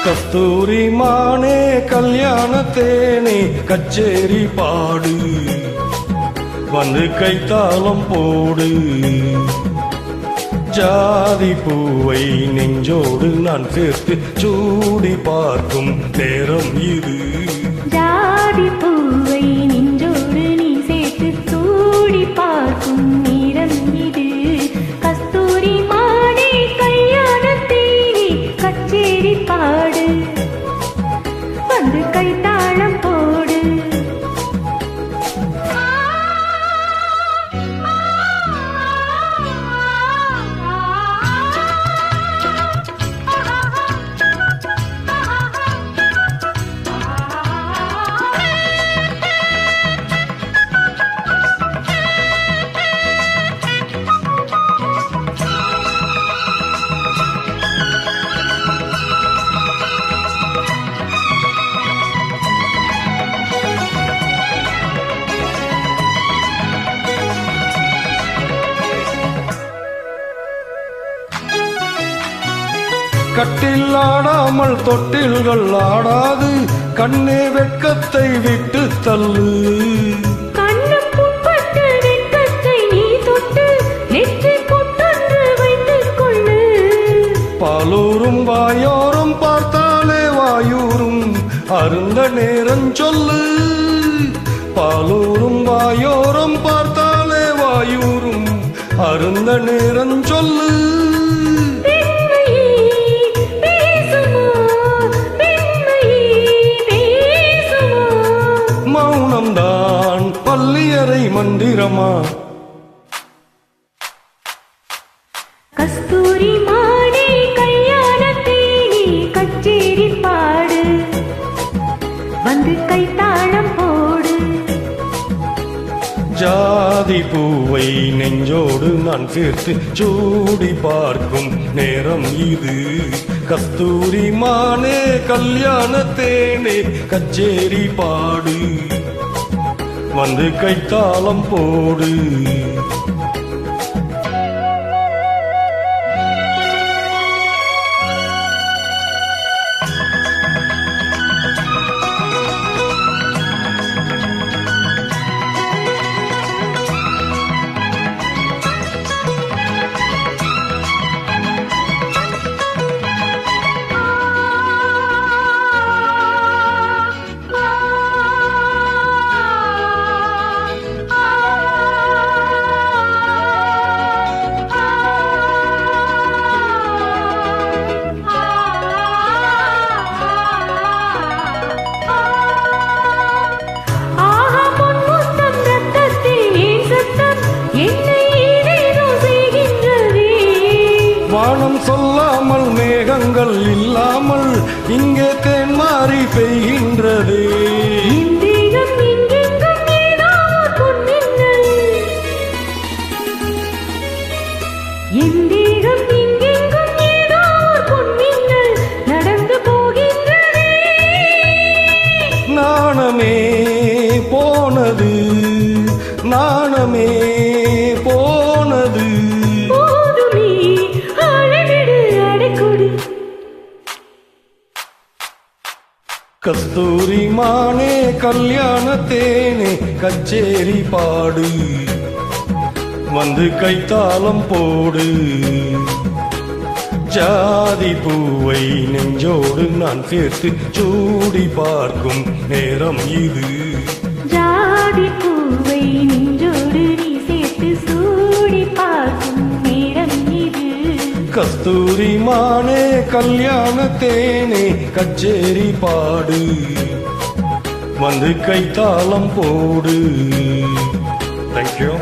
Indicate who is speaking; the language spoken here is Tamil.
Speaker 1: கஸ்தூரி மானே கல்யாணத்தேனே கச்சேரி பாடு வந்து கைத்தாளம் போடு ஜாதி பூவை நெஞ்சோடு நான் சேர்த்து சூடி பார்க்கும் நேரம் இது
Speaker 2: ஜாதி பூவை நெஞ்சோடு நீ சேர்த்து சூடி பார்க்கும் நேரம் இது கஸ்தூரி மானே கல்யாணத்தேனே கச்சேரி பாடு வந்து கைத்தாளம் போடு
Speaker 1: கட்டில் ஆடாமல் தொட்டில்கள் ஆடாது கண்ணே வெட்கத்தை விட்டு தள்ளு
Speaker 2: கண்ணும் புண்பட்டு வெட்கத்தை நீ தொட்டு நெற்றி பொட்டொன்று வைத்துக் கொள்ளு
Speaker 1: பாலூரும் வாயோரும் பார்த்தாலே வாயூரும் அருந்த நேரம் சொல்லு பாலூரும் வாயோரும் பார்த்தாலே வாயூரும் அருந்த நேரம் சொல்லு மௌனம்தான் பள்ளியறை மந்திரமா
Speaker 2: கஸ்தூரி மானே கல்யாணத்தேனே கச்சேரி பாடு வந்து கைத்தாளம் போடு
Speaker 1: ஜாதி பூவை நெஞ்சோடு நான் சேர்த்து சூடி பார்க்கும் நேரம் இது கஸ்தூரி மானே கல்யாணத்தேனே கச்சேரி பாடு வந்து கைத்தாளம் போடு வானம் சொல்லாமல் மேகங்கள் இல்லாமல் இங்கே தேன் மாறி பெய்கின்றது
Speaker 2: நடந்து போகின்றது
Speaker 1: நாணமே போனது நாணமே போனது கஸ்தூரி மானே கல்யாணத்தேனே கச்சேரி பாடு வந்து கைத்தாளம் போடு ஜாதி பூவை நெஞ்சோடு நான் சேர்த்து சூடி பார்க்கும் நேரம் இது
Speaker 2: ஜாதி பூவை நெஞ்சோடு நீ சேர்த்து சூடி பார்க்கும் நேரம் இது
Speaker 1: கஸ்தூரி மானே கல்யாணத்தேனே கச்சேரி பாடு வந்து கைத்தாளம் போடு. Thank you.